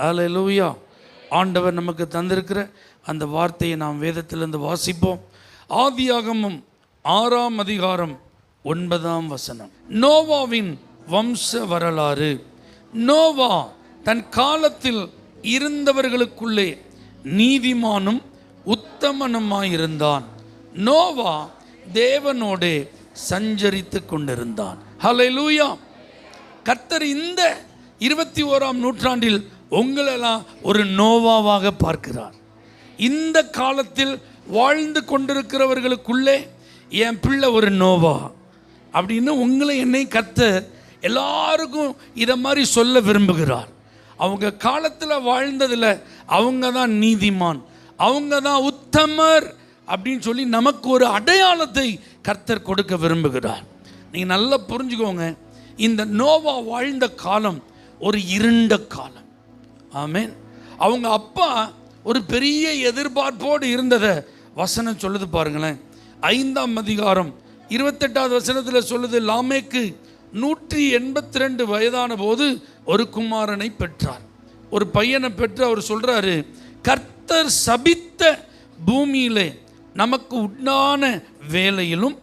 அல்லேலூயா. ஆண்டவர் நமக்கு தந்திருக்கிற அந்த வார்த்தையை நாம் வேதத்திலிருந்து வாசிப்போம். ஆதியாகமம் 6ஆம் அதிகாரம் 9ஆம் வசனம். நோவாவின் வம்ச வரலாறு. நோவா தன் காலத்தில் இருந்தவர்களுக்குள்ளே நீதிமானும் உத்தமனுமாயிருந்தான். நோவா தேவனோடே சஞ்சரித்து கொண்டிருந்தான். ஹல்லேலூயா. கர்த்தர் இந்த 21ஆம் நூற்றாண்டில் உங்களெல்லாம் ஒரு நோவாவாக பார்க்கிறார். இந்த காலத்தில் வாழ்ந்து கொண்டிருக்கிறவர்களுக்குள்ளே என் பிள்ளை ஒரு நோவா அப்படின்னு உங்களை என்னை கர்த்தர் எல்லாருக்கும் இதை மாதிரி சொல்ல விரும்புகிறார். அவங்க காலத்தில் வாழ்ந்ததில் அவங்க தான் நீதிமான், அவங்க தான் உத்தமர் அப்படின்னு சொல்லி நமக்கு ஒரு அடையாளத்தை கர்த்தர் கொடுக்க விரும்புகிறார். நீங்கள் நல்லா புரிஞ்சுக்கோங்க, இந்த நோவா வாழ்ந்த காலம் ஒரு இருண்ட காலம். ஆமென். அவங்க அப்பா ஒரு பெரிய எதிர்பார்ப்போடு இருந்ததை வசனம் சொல்லுது பாருங்களேன். 5ஆம் அதிகாரம் 28வது வசனத்தில் சொல்லுது, லாமேக்கு 182 வயதான போது ஒரு குமாரனை பெற்றார். ஒரு பையனை பெற்று அவர் சொல்றாரு, கர்த்தர் சபித்த பூமியிலே நமக்கு உண்டான வேலையிலும்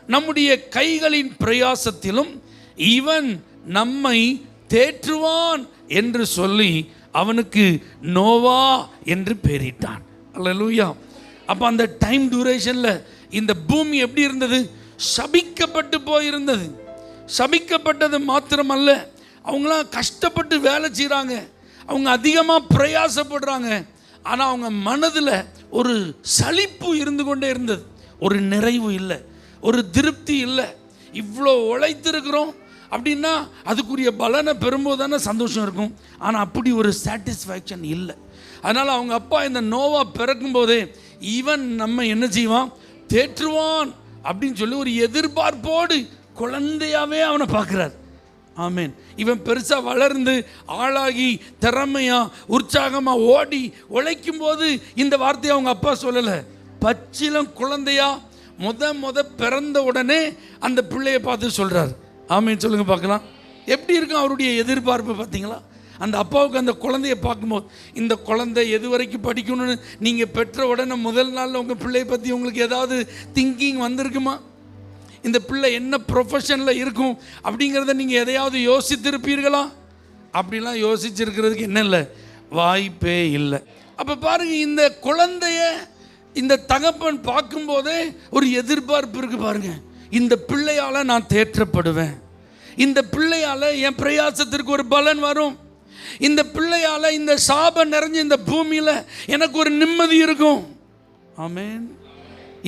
நம்முடைய கைகளின் பிரயாசத்திலும் இவன் நம்மை தேற்றுவான் என்று சொல்லி அவனுக்கு நோவா என்று பெயரிட்டான். அல்லேலூயா. அப்போ அந்த டைம் டியூரேஷனில் இந்த பூமி எப்படி இருந்தது? சபிக்கப்பட்டு போயிருந்தது. சபிக்கப்பட்டது மாத்திரமல்ல, அவங்களாம் கஷ்டப்பட்டு வேலை செய்கிறாங்க, அவங்க அதிகமாக பிரயாசப்படுறாங்க. ஆனால் அவங்க மனதில் ஒரு சலிப்பு இருந்து கொண்டே இருந்தது. ஒரு நிறைவு இல்லை, ஒரு திருப்தி இல்லை. இவ்வளோ உழைத்திருக்கிறோம் அப்படின்னா அதுக்குரிய பலனை பெறும்போது தானே சந்தோஷம் இருக்கும். ஆனால் அப்படி ஒரு சாட்டிஸ்ஃபேக்ஷன் இல்லை. அதனால் அவங்க அப்பா இந்த நோவா பிறக்கும் போதே இவன் நம்ம என்ன செய்வான், தேற்றுவான் அப்படின்னு சொல்லி ஒரு எதிர்பார்ப்போடு குழந்தையாவே அவனை பார்க்குறார். ஆமேன். இவன் பெருசாக வளர்ந்து ஆளாகி திறமையாக உற்சாகமாக ஓடி உழைக்கும் போது இந்த வார்த்தையை அவங்க அப்பா சொல்லலை. பச்சிலம் குழந்தையா முத பிறந்த உடனே அந்த பிள்ளையை பார்த்து சொல்கிறார். ஆமேன். சொல்லுங்கள் பார்க்கலாம். எப்படி இருக்கும் அவருடைய எதிர்பார்ப்பு பார்த்தீங்களா? அந்த அப்பாவுக்கு அந்த குழந்தைய பார்க்கும்போது, இந்த குழந்தை எது வரைக்கும் படிக்கணும்னு நீங்கள் பெற்ற உடனே முதல் நாளில் உங்கள் பிள்ளையை பற்றி உங்களுக்கு ஏதாவது திங்கிங் வந்திருக்குமா? இந்த பிள்ளை என்ன ப்ரொஃபஷனில் இருக்கும் அப்படிங்கிறத நீங்கள் எதையாவது யோசித்திருப்பீர்களா? அப்படிலாம் யோசிச்சிருக்கிறதுக்கு என்ன இல்லை, வாய்ப்பே இல்லை. அப்போ பாருங்கள், இந்த குழந்தைய இந்த தகப்பன் பார்க்கும்போதே ஒரு எதிர்பார்ப்பு இருக்குது பாருங்கள். இந்த பிள்ளையால் நான் தேற்றப்படுவேன், இந்த பிள்ளையால் என் பிரயாசத்திற்கு ஒரு பலன் வரும், இந்த பிள்ளையால் இந்த சாபம் நிறைஞ்ச இந்த பூமியில் எனக்கு ஒரு நிம்மதி இருக்கும். ஆமென்.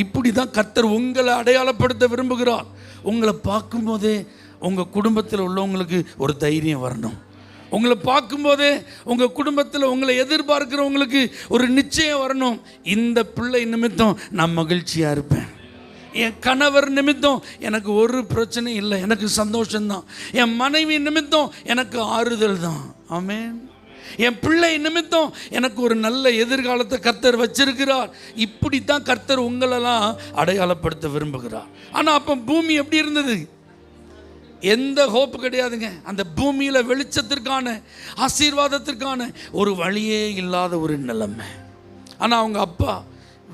இப்படி தான் கர்த்தர் உங்களை அடையாளப்படுத்த விரும்புகிறார். உங்களை பார்க்கும்போதே உங்கள் குடும்பத்தில் உள்ளவங்களுக்கு ஒரு தைரியம் வரணும். உங்களை பார்க்கும்போதே உங்கள் குடும்பத்தில் உங்களை எதிர்பார்க்கிறவங்களுக்கு ஒரு நிச்சயம் வரணும். இந்த பிள்ளை நிமித்தம் நான் மகிழ்ச்சியாக இருப்பேன், என் கணவர் நிமித்தம் எனக்கு ஒரு பிரச்சனையும் இல்லை, எனக்கு சந்தோஷம்தான், என் மனைவி நிமித்தம் எனக்கு ஆறுதல் தான். ஆமென். என் பிள்ளை நிமித்தம் எனக்கு ஒரு நல்ல எதிர்காலத்தை கர்த்தர் வச்சிருக்கிறார். இப்படித்தான் கர்த்தர் உங்களெல்லாம் அடையாளப்படுத்த விரும்புகிறார். ஆனால் அப்போ பூமி எப்படி இருந்தது? எந்த ஹோப்பு கிடையாதுங்க. அந்த பூமியில் வெளிச்சத்திற்கான ஆசீர்வாதத்திற்கான ஒரு வழியே இல்லாத ஒரு நிலைமை. ஆனால் அவங்க அப்பா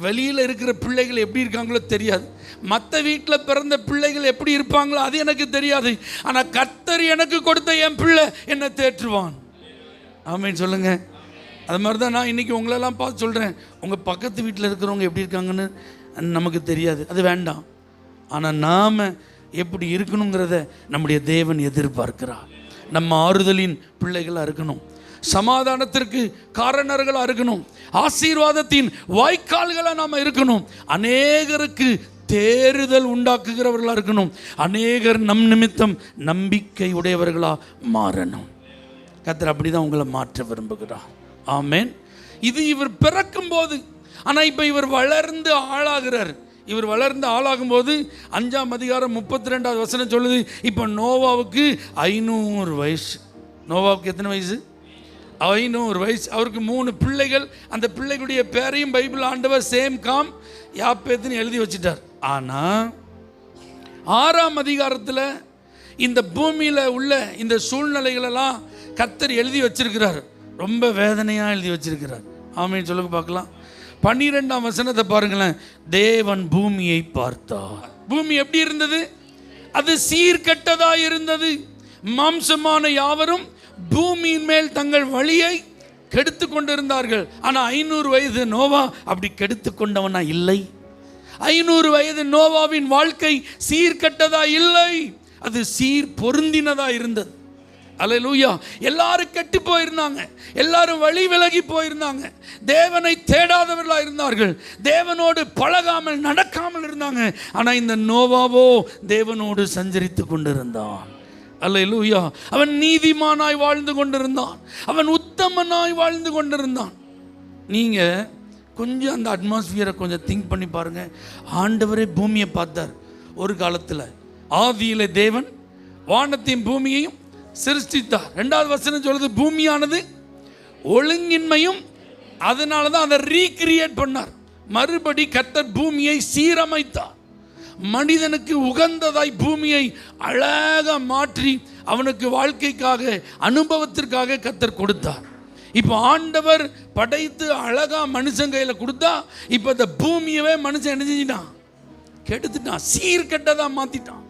வெளியில் இருக்கிற பிள்ளைகள் எப்படி இருக்காங்களோ தெரியாது, மற்ற வீட்டில் பிறந்த பிள்ளைகள் எப்படி இருப்பாங்களோ அது எனக்கு தெரியாது. ஆனால் கர்த்தர் எனக்கு கொடுத்த என் பிள்ளை என்னை தேற்றுவான். ஆமென். சொல்லுங்கள். அது மாதிரி தான் நான் இன்றைக்கி உங்களெல்லாம் பார்த்து சொல்கிறேன், உங்கள் பக்கத்து வீட்டில் இருக்கிறவங்க எப்படி இருக்காங்கன்னு நமக்கு தெரியாது, அது வேண்டாம். ஆனால் நாம் எப்படி இருக்கணுங்கிறத நம்முடைய தேவன் எதிர்பார்க்கிறார். நம்ம ஆறுதலின் பிள்ளைகளாக இருக்கணும், சமாதானத்திற்கு காரணர்களாக இருக்கணும், ஆசீர்வாதத்தின் வாய்க்கால்களாக நாம் இருக்கணும், அநேகருக்கு தேறுதல் உண்டாக்குகிறவர்களாக இருக்கணும், அநேகர் நம் நிமித்தம் நம்பிக்கை உடையவர்களாக மாறணும். கர்த்தர் அப்படி தான் உங்களை மாற்ற விரும்புகிறார். ஆமென். இது இவர் பிறக்கும் போது. ஆனால் இப்போ இவர் வளர்ந்து ஆளாகிறார். இவர் வளர்ந்து ஆளாகும்போது 5ஆம் அதிகாரம் 32வது வசனம் சொல்லுது, இப்போ நோவாவுக்கு 500 வயசு. நோவாவுக்கு எத்தனை வயசு? 500 வயசு. அவருக்கு 3 பிள்ளைகள். அந்த பிள்ளைகளுடைய பேரையும் பைபிள் ஆண்டவர் சேம் காம் யாப்பேத்துன்னு எழுதி வச்சுட்டார். ஆனால் 6ஆம் அதிகாரத்தில் இந்த பூமியில் உள்ள இந்த சூழ்நிலைகளெல்லாம் கர்த்தர் எழுதி வச்சிருக்கிறார். ரொம்ப வேதனையாக எழுதி வச்சிருக்கிறார். ஆமென் சொல்லுங்க பார்க்கலாம். 12ஆம் வசனத்தை பாருங்களேன். தேவன் பூமியை பார்த்தார். பூமி எப்படி இருந்தது? அது சீர்கெட்டதாக இருந்தது. மாம்சமான யாவரும் பூமியின் மேல் தங்கள் வழியை கெடுத்து கொண்டிருந்தார்கள். ஆனால் 500 வயது நோவா அப்படி கெடுத்து கொண்டவனா இல்லை. 500 வயது நோவாவின் வாழ்க்கை சீர்கெட்டதா இல்லை, அது சீர் பொருந்தினதா இருந்தது. அல்லேலூயா. எல்லாரும் கெட்டு போயிருந்தாங்க, எல்லாரும் வழி விலகி போயிருந்தாங்க, தேவனை தேடாதவர்களா இருந்தார்கள், தேவனோடு பழகாமல் நடக்காமல் இருந்தாங்க. ஆனால் இந்த நோவாவோ தேவனோடு சஞ்சரித்து கொண்டிருந்தான். அல்லேலூயா. அவன் நீதிமானாய் வாழ்ந்து கொண்டிருந்தான், அவன் உத்தமனாய் வாழ்ந்து கொண்டிருந்தான். நீங்கள் கொஞ்சம் அந்த அட்மாஸ்பியரை கொஞ்சம் திங்க் பண்ணி பாருங்க. ஆண்டவரே பூமியை பார்த்தார் ஒரு காலத்தில். ஆதியிலே தேவன் வானத்தையும் பூமியையும் சிருஷ்டித்தார். 2வது வசனம் சொல்லுது பூமியானது ஒழுங்கின்மையும், அதனால தான் அதை ரீக்ரியேட் பண்ணார். மறுபடி கர்த்தர் பூமியை சீரமைத்தார். மனிதனுக்கு உகந்ததாய் பூமியை அழகாக மாற்றி அவனுக்கு வாழ்க்கைக்காக அனுபவத்திற்காக கர்த்தர் கொடுத்தார். இப்போ ஆண்டவர் படைத்து அழகா மனுஷன் கையில் கொடுத்தா இப்போ இந்த பூமியவே மனுஷன் என்ன செஞ்சிட்டான்? கெடுத்துட்டான், சீர்கெட்டதா மாத்திட்டான்.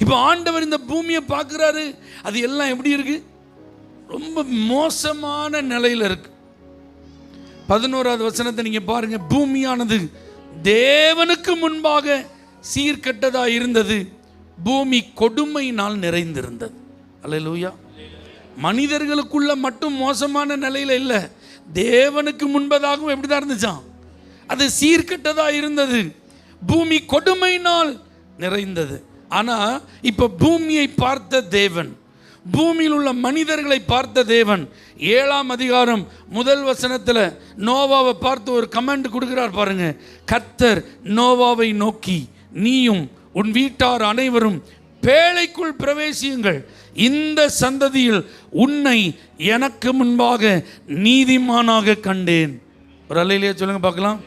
இப்போ ஆண்டவர் இந்த பூமியை பார்க்குறாரு, அது எல்லாம் எப்படி இருக்கு? ரொம்ப மோசமான நிலையில் இருக்கு. 11வது வசனத்தை நீங்க பாருங்க. பூமியானது தேவனுக்கு முன்பாக சீர்கெட்டதா இருந்தது, பூமி கொடுமையினால் நிறைந்திருந்தது. அல்லேலூயா. மனிதர்களுக்குள்ள மட்டும் மோசமான நிலையில இல்லை, தேவனுக்கு முன்பதாகவும் எப்படிதான் இருந்துச்சான்? அது சீர்கெட்டதா இருந்தது, பூமி கொடுமையினால் நிறைந்தது. ஆனால் இப்போ பூமியை பார்த்த தேவன், பூமியில் உள்ள மனிதர்களை பார்த்த தேவன் 7ஆம் அதிகாரம் 1 வசனத்தில் நோவாவை பார்த்து ஒரு கமெண்ட் கொடுக்கிறார் பாருங்க. கர்த்தர் நோவாவை நோக்கி, நீயும் உன் வீட்டார் அனைவரும் பேழைக்குள் பிரவேசியுங்கள், இந்த சந்ததியில் உன்னை எனக்கு முன்பாக நீதிமானாக கண்டேன். ஒரு அல்லேலூயா சொல்லுங்க பார்க்கலாம்.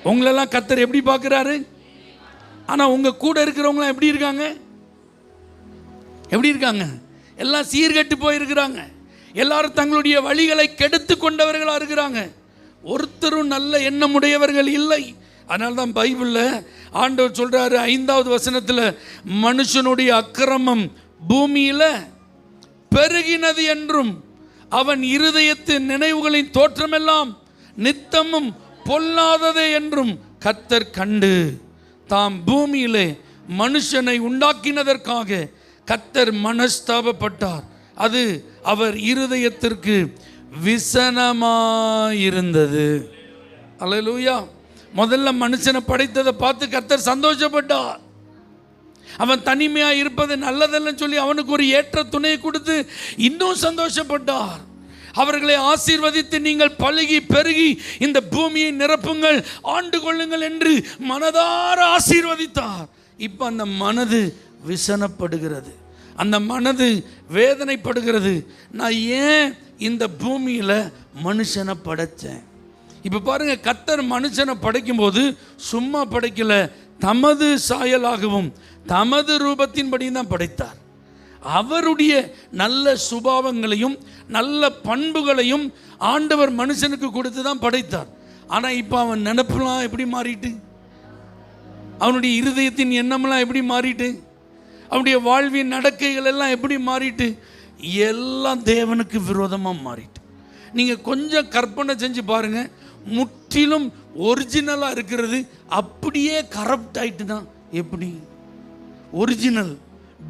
உங்களெல்லாம் கர்த்தர் எப்படி பார்க்குறாரு? ஆனால் உங்கள் கூட இருக்கிறவங்களாம் எப்படி இருக்காங்க? எப்படி இருக்காங்க? எல்லாம் சீர்கெட்டு போயிருக்கிறாங்க. எல்லாரும் தங்களுடைய வழிகளை கெடுத்து கொண்டவர்களாக இருக்கிறாங்க. ஒருத்தரும் நல்ல எண்ணமுடையவர்கள் இல்லை. அதனால தான் பைபிளில் ஆண்டவர் சொல்கிறாரு 5வது வசனத்தில், மனுஷனுடைய அக்கிரமம் பூமியில் பெருகினது என்றும் அவன் இருதயத்தின் நினைவுகளின் தோற்றமெல்லாம் நித்தமும் பொல்லாததே என்றும் கர்த்தர் கண்டு தாம் பூமியிலே மனுஷனை உண்டாக்கினதற்காக கர்த்தர் மனஸ்தாபப்பட்டார். அது அவர் இருதயத்திற்கு விசனமாயிருந்தது. அல்லேலூயா. முதல்ல மனுஷனை படைத்ததை பார்த்து கர்த்தர் சந்தோஷப்பட்டார். அவன் தனிமையாக இருப்பது நல்லதல்லன்னு சொல்லி அவனுக்கு ஒரு ஏற்ற துணையை கொடுத்து இன்னும் சந்தோஷப்பட்டார். அவர்களை ஆசீர்வதித்து நீங்கள் பலுகி பெருகி இந்த பூமியை நிரப்புங்கள், ஆண்டு கொள்ளுங்கள் என்று மனதார ஆசீர்வதித்தார். இப்போ அந்த மனது விசனப்படுகிறது, அந்த மனது வேதனைப்படுகிறது. நான் ஏன் இந்த பூமியில் மனுஷனை படைத்தேன்? இப்போ பாருங்க, கர்த்தர் மனுஷனை படைக்கும்போது சும்மா படைக்கல, தமது சாயலாகவும் தமது ரூபத்தின்படி தான் படைத்தார். அவருடைய நல்ல சுபாவங்களையும் நல்ல பண்புகளையும் ஆண்டவர் மனுஷனுக்கு கொடுத்து தான் படைத்தார். ஆனால் இப்போ அவன் நினைப்புலாம் எப்படி மாறிட்டு, அவனுடைய இருதயத்தின் எண்ணமெல்லாம் எப்படி மாறிட்டு, அவனுடைய வாழ்வின் நடக்கைகள் எல்லாம் எப்படி மாறிட்டு, எல்லாம் தேவனுக்கு விரோதமாக மாறிட்டு. நீங்கள் கொஞ்சம் கற்பனை செஞ்சு பாருங்கள், முற்றிலும் ஒரிஜினலாக இருக்கிறது அப்படியே கரப்ட் ஆகிட்டுனா எப்படி? ஒரிஜினல்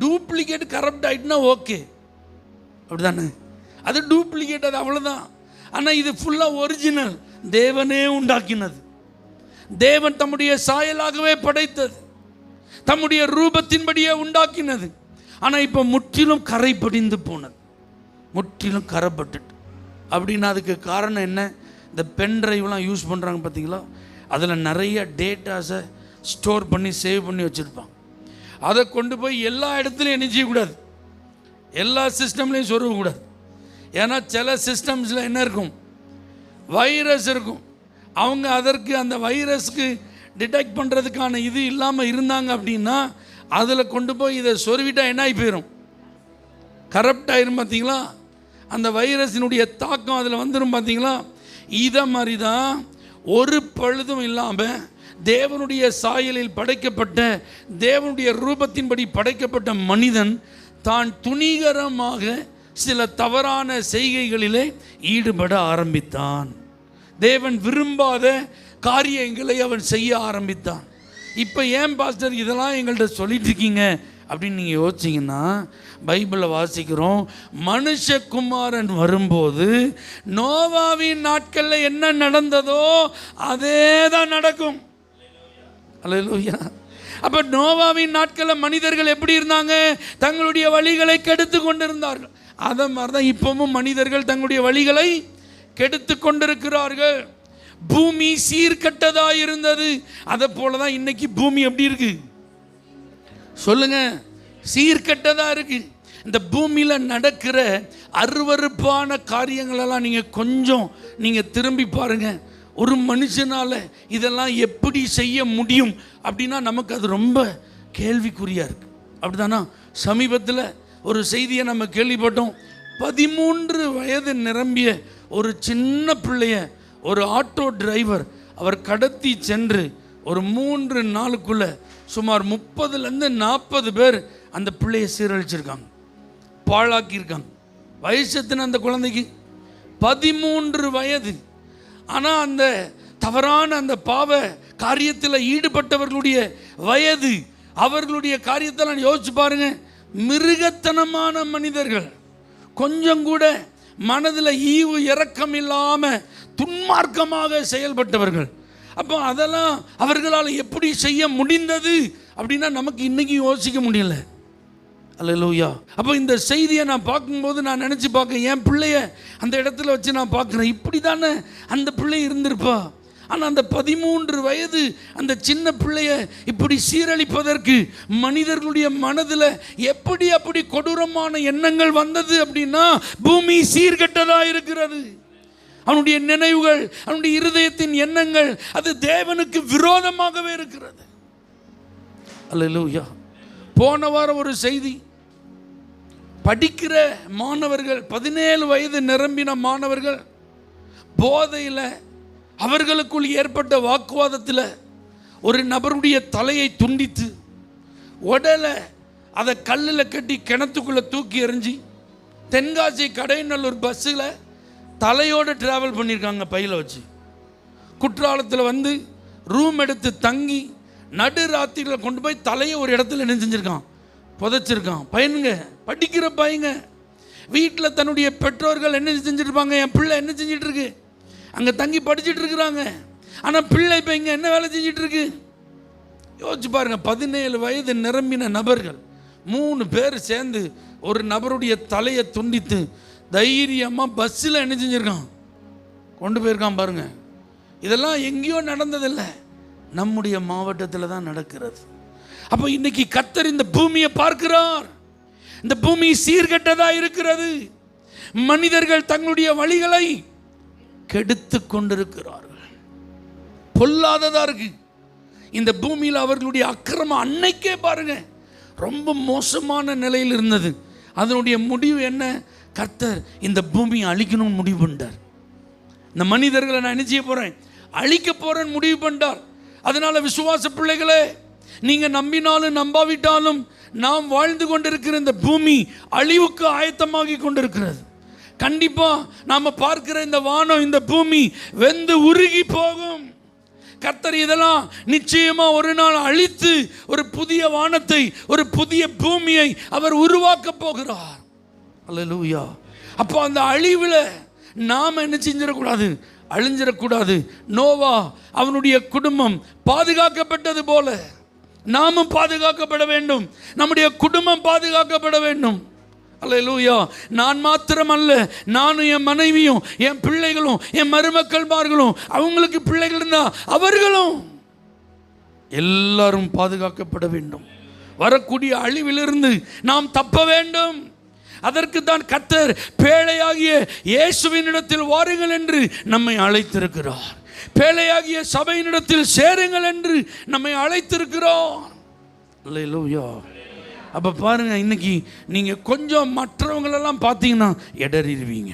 டூப்ளிகேட் கரப்ட் ஆகிட்டுனா ஓகே, அப்படிதானே? அது டூப்ளிகேட், அது அவ்வளோதான். ஆனால் இது ஃபுல்லாக ஒரிஜினல், தேவனே உண்டாக்கினது, தேவன் தம்முடைய சாயலாகவே படைத்தது, தம்முடைய ரூபத்தின்படியே உண்டாக்கினது. ஆனால் இப்போ முற்றிலும் கரை படிந்து போனது, முற்றிலும் கரைப்பட்டுட்டு. அப்படின்னா அதுக்கு காரணம் என்ன? இந்த பென் ட்ரைவ்லாம் யூஸ் பண்ணுறாங்க பார்த்தீங்களா, அதில் நிறைய டேட்டாஸை ஸ்டோர் பண்ணி சேவ் பண்ணி வச்சுருப்பாங்க. அதை கொண்டு போய் எல்லா இடத்துலையும் என்ன செய்யக்கூடாது, எல்லா சிஸ்டம்லேயும் சொருகக்கூடாது. ஏன்னா சில சிஸ்டம்ஸில் என்ன இருக்கும், வைரஸ் இருக்கும். அவங்க அதற்கு அந்த வைரஸ்க்கு டிடெக்ட் பண்ணுறதுக்கான இது இல்லாமல் இருந்தாங்க அப்படின்னா அதில் கொண்டு போய் இதை சொருவிட்டால் என்ன ஆகி போயிடும், கரப்ட் ஆயிரும் பார்த்தீங்களா. அந்த வைரஸினுடைய தாக்கம் அதில் வந்துடும் பார்த்தீங்களா? இதை மாதிரி தான் ஒரு பழுதும் இல்லாமல் தேவனுடைய சாயலில் படைக்கப்பட்ட, தேவனுடைய ரூபத்தின்படி படைக்கப்பட்ட மனிதன் தான் துணிகரமாக சில தவறான செய்கைகளிலே ஈடுபட ஆரம்பித்தான். தேவன் விரும்பாத காரியங்களை அவன் செய்ய ஆரம்பித்தான். இப்போ ஏன் பாஸ்டர் இதெல்லாம் எங்கள்கிட்ட சொல்லிட்டு இருக்கீங்க அப்படின்னு நீங்கள் யோசிச்சிங்கன்னா, பைபிளில் வாசிக்கிறோம், மனுஷகுமாரன் வரும்போது நோவாவின் நாட்களில் என்ன நடந்ததோ அதே தான் நடக்கும். அல்லேலூயா. அப்போ நோவாவின் நாட்களில் மனிதர்கள் எப்படி இருந்தாங்க? தங்களுடைய வழிகளை கெடுத்து கொண்டிருந்தார்கள். அதை மாதிரி தான் இப்பவும் மனிதர்கள் தங்களுடைய வழிகளை கெடுத்து கொண்டிருக்கிறார்கள். பூமி சீர்கெட்டதாக இருந்தது, அதை போல தான் இன்னைக்கு பூமி எப்படி இருக்கு சொல்லுங்க? சீர்கெட்டதாக இருக்கு. இந்த பூமியில் நடக்கிற அருவருப்பான காரியங்களெல்லாம் நீங்கள் திரும்பி பாருங்க. ஒரு மனுஷனால் இதெல்லாம் எப்படி செய்ய முடியும் அப்படின்னா நமக்கு அது ரொம்ப கேள்விக்குறியாக இருக்குது. அப்படிதானா? சமீபத்தில் ஒரு செய்தியை நம்ம கேள்விப்பட்டோம். 13 வயது நிரம்பிய ஒரு சின்ன பிள்ளைய ஒரு ஆட்டோ டிரைவர் அவர் கடத்தி சென்று ஒரு 3 நாளுக்குள்ள சுமார் 30-40 பேர் அந்த பிள்ளையை சீரழிச்சிருக்காங்க, பாழாக்கியிருக்காங்க. வயசத்தின அந்த குழந்தைக்கு 13 வயது. ஆனால் அந்த தவறான அந்த பாவ காரியத்தில் ஈடுபட்டவர்களுடைய வயது, அவர்களுடைய காரியத்தெல்லாம் யோசிச்சு பாருங்க. மிருகத்தனமான மனிதர்கள், கொஞ்சம் கூட மனதில் ஈவு இரக்கம் இல்லாமல் துன்மார்க்கமாக செயல்பட்டவர்கள். அப்போ அதெல்லாம் அவர்களால் எப்படி செய்ய முடிந்தது அப்படின்னா நமக்கு இன்னைக்கு யோசிக்க முடியல. அல்லேலூயா. அப்போ இந்த செய்தியை நான் பார்க்கும்போது நான் நினச்சி பார்க்க, என் பிள்ளைய அந்த இடத்துல வச்சு நான் பார்க்குறேன், இப்படி தானே அந்த பிள்ளை இருந்திருப்பா. ஆனால் அந்த 13 வயது அந்த சின்ன பிள்ளைய இப்படி சீரழிப்பதற்கு மனிதர்களுடைய மனதில் அப்படி கொடூரமான எண்ணங்கள் வந்தது அப்படின்னா பூமி சீர்கெட்டதாக இருக்கிறது. அவனுடைய நினைவுகள், அவனுடைய இருதயத்தின் எண்ணங்கள் அது தேவனுக்கு விரோதமாகவே இருக்கிறது. அல்லேலூயா. போன வாரம் ஒரு செய்தி, படிக்கிற மாணவர்கள், 17 வயது நிரம்பின மாணவர்கள் போதையில் அவர்களுக்குள் ஏற்பட்ட வாக்குவாதத்தில் ஒரு நபருடைய தலையை துண்டித்து உடலை அதை கல்லில் கட்டி கிணத்துக்குள்ளே தூக்கி எறிஞ்சி தென்காசி கடைநல்லூர் பஸ்ஸில் தலையோடு ட்ராவல் பண்ணியிருக்காங்க, பையில் வச்சு. குற்றாலத்தில் வந்து ரூம் எடுத்து தங்கி நடு ராத்திரியில் கொண்டு போய் தலையை ஒரு இடத்துல என்ன செஞ்சுருக்கான், புதைச்சிருக்கான். பையனுங்க, படிக்கிற பையங்க, வீட்டில் தன்னுடைய பெற்றோர்கள் என்ன செஞ்சுருப்பாங்க, என் பிள்ளை என்ன செஞ்சிட்டு இருக்கு, அங்கே தங்கி படிச்சுட்டு இருக்கிறாங்க. ஆனால் பிள்ளை இப்போ இங்கே என்ன வேலை செஞ்சிட்டு இருக்கு யோசிச்சு பாருங்க. 17 வயது நிரம்பின நபர்கள் 3 பேர் சேர்ந்து ஒரு நபருடைய தலையை துண்டித்து தைரியமாக பஸ்ஸில் என்ன செஞ்சுருக்கான், கொண்டு போயிருக்கான் பாருங்க. இதெல்லாம் எங்கேயோ நடந்ததில்லை, நம்முடைய மாவட்டத்தில் தான் நடக்கிறது. அப்போ இன்னைக்கு கர்த்தர் இந்த பூமியை பார்க்கிறார். இந்த பூமி சீர்கெட்டதாக இருக்கிறது. மனிதர்கள் தங்களுடைய வழிகளை கெடுத்து கொண்டிருக்கிறார்கள். பொல்லாததா இருக்கு இந்த பூமியில். அவர்களுடைய அக்கிரமம் அன்னைக்கே பாருங்க ரொம்ப மோசமான நிலையில் இருந்தது. அதனுடைய முடிவு என்ன? கர்த்தர் இந்த பூமியை அழிக்கணும்னு முடிவு பண்ணார். இந்த மனிதர்களை நான் என்ன செய்ய போறேன், அழிக்க போறேன்னு முடிவு பண்ணார். அதனால விசுவாச பிள்ளைகளே, நீங்க நம்பினாலும் நம்பாவிட்டாலும் நாம் வாழ்ந்து கொண்டிருக்கிற இந்த பூமி அழிவுக்கு ஆயத்தமாகி கொண்டிருக்கிறது. கண்டிப்பா நாம பார்க்கிற இந்த வானம், இந்த பூமி வெந்து உருகி போகும். கர்த்தர் இதெல்லாம் நிச்சயமா ஒரு நாள் அழித்து ஒரு புதிய வானத்தை, ஒரு புதிய பூமியை அவர் உருவாக்க போகிறார். அல்லேலூயா. அப்போ அந்த அழிவில் நாம் என்ன செஞ்சிடக்கூடாது, அழிஞ்சிடக்கூடாது. நோவா அவனுடைய குடும்பம் பாதுகாக்கப்பட்டது போல நாமும் பாதுகாக்கப்பட வேண்டும், நம்முடைய குடும்பம் பாதுகாக்கப்பட வேண்டும். அல்லேலூயா. நான் மாத்திரம் அல்ல, நானும் என் மனைவியும் என் பிள்ளைகளும் என் மருமக்கள்மார்களும், அவங்களுக்கு பிள்ளைகள் இருந்தா அவர்களும் எல்லாரும் பாதுகாக்கப்பட வேண்டும். வரக்கூடிய அழிவிலிருந்து நாம் தப்ப வேண்டும். அதற்கு தான் கர்த்தர் பேழையாகிய இயேசுவினிடத்தில் வாருங்கள் என்று நம்மை அழைத்திருக்கிறார். பேழையாகிய சபையினிடத்தில் சேருங்கள் என்று நம்மை அழைத்திருக்கிறார். அல்லேலூயா. அப்போ பாருங்கள், இன்னைக்கு நீங்கள் கொஞ்சம் மற்றவங்களெல்லாம் பார்த்தீங்கன்னா இடறிடுவீங்க.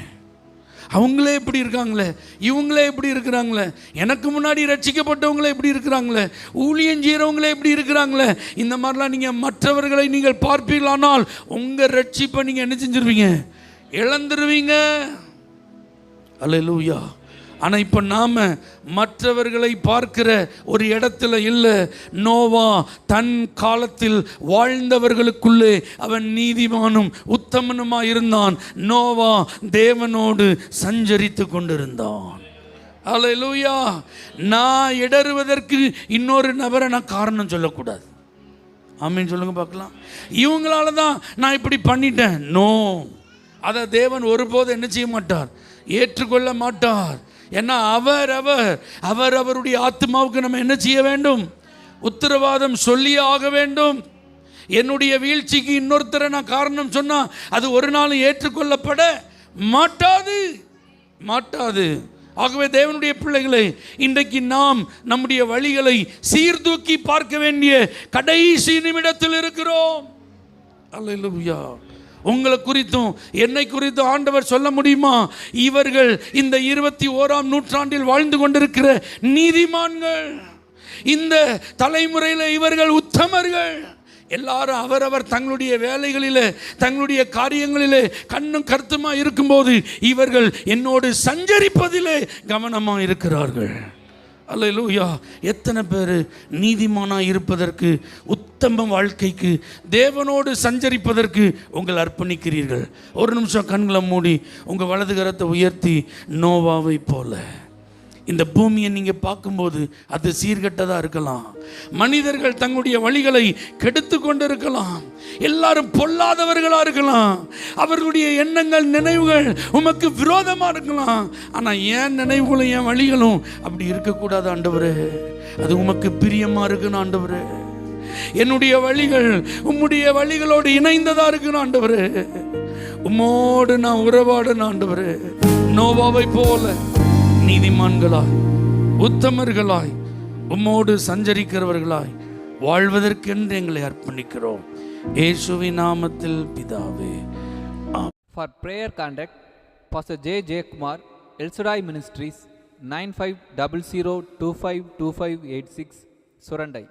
அவங்களே இப்படி இருக்காங்களே, இவங்களே இப்படி இருக்கிறாங்களே, எனக்கு முன்னாடி ரட்சிக்கப்பட்டவங்களே இப்படி இருக்கிறாங்களே, ஊழியம் செய்கிறவங்களே இப்படி இருக்கிறாங்களே, இந்த மாதிரிலாம் நீங்கள் மற்றவர்களை நீங்கள் பார்ப்பீர்களானால் உங்கள் ரட்சிப்பை நீங்கள் என்ன செஞ்சிருவீங்க? இழந்துருவீங்க. அல்லேலூயா. ஆனால் இப்போ நாம் மற்றவர்களை பார்க்கிற ஒரு இடத்துல இல்லை. நோவா தன் காலத்தில் வாழ்ந்தவர்களுக்குள்ளே அவன் நீதிமானும் உத்தமனுமாக இருந்தான். நோவா தேவனோடு சஞ்சரித்து கொண்டிருந்தான். அல்லேலூயா. நான் இடறுவதற்கு இன்னொரு நபரை நான் காரணம் சொல்லக்கூடாது. ஆமீன் சொல்லுங்க பார்க்கலாம். இவங்களால தான் நான் இப்படி பண்ணிட்டேன். நோ, அதை தேவன் ஒருபோது என்ன செய்ய மாட்டார்? ஏற்றுக்கொள்ள மாட்டார். ஏன்னா அவருடைய ஆத்மாவுக்கு நம்ம என்ன செய்ய வேண்டும்? உத்தரவாதம் சொல்லியே ஆக வேண்டும். என்னுடைய வீழ்ச்சிக்கு இன்னொருத்தரை நான் காரணம் சொன்னால் அது ஒரு நாளும் ஏற்றுக்கொள்ளப்பட மாட்டாது. ஆகவே தேவனுடைய பிள்ளைகளை, இன்றைக்கு நாம் நம்முடைய வழிகளை சீர்தூக்கி பார்க்க வேண்டிய கடைசி நிமிடத்தில் இருக்கிறோம். அல்லேலூயா. உங்களை குறித்தும் என்னை குறித்தும் ஆண்டவர் சொல்ல முடியுமா? இவர்கள் இந்த 21ஆம் நூற்றாண்டில் வாழ்ந்து கொண்டிருக்கிற நீதிமான்கள், இந்த தலைமுறையில் இவர்கள் உத்தமர்கள். எல்லாரும் அவரவர் தங்களுடைய வேலைகளிலே, தங்களுடைய காரியங்களிலே கண்ணும் கருத்துமாக இருக்கும்போது இவர்கள் என்னோடு சஞ்சரிப்பதிலே கவனமாக இருக்கிறார்கள். அல்லேலூயா. எத்தனை பேர் நீதிமானாக இருப்பதற்கு, உத்தம வாழ்க்கைக்கு, தேவனோடு சஞ்சரிப்பதற்கு உங்கள் அர்ப்பணிக்கிறீர்கள்? ஒரு நிமிஷம் கண்களை மூடி உங்கள் வலது கரத்தை உயர்த்தி, நோவாவை போல இந்த பூமியை நீங்கள் பார்க்கும்போது அது சீர்கெட்டதாக இருக்கலாம். மனிதர்கள் தங்களுடைய வழிகளை கெடுத்து கொண்டு இருக்கலாம். எல்லாரும் பொல்லாதவர்களாக இருக்கலாம். அவர்களுடைய எண்ணங்கள், நினைவுகள் உமக்கு விரோதமாக இருக்கலாம். ஆனால் என் நினைவுகளும் என் வழிகளும் அப்படி இருக்கக்கூடாது ஆண்டவரே. அது உமக்கு பிரியமாக இருக்குன்னு ஆண்டவரே. என்னுடைய வழிகள் உம்முடைய வழிகளோடு இணைந்ததாக இருக்குன்னு ஆண்டவரே. உம்மோடு நான் உறவாடணும் ஆண்டவரே. நோவாவை போல நீதிமான்களாய், உத்தமர்களாய், உம்மோடு சஞ்சரிக்கிறவர்களாய் வாழ்வதற்கென்று எங்களை அர்ப்பணிக்கிறோம். இயேசுவின் நாமத்தில் பிதாவே. For prayer contact, Pastor J. Kumar, El Shaddai Ministries, 9500252586, Surandai.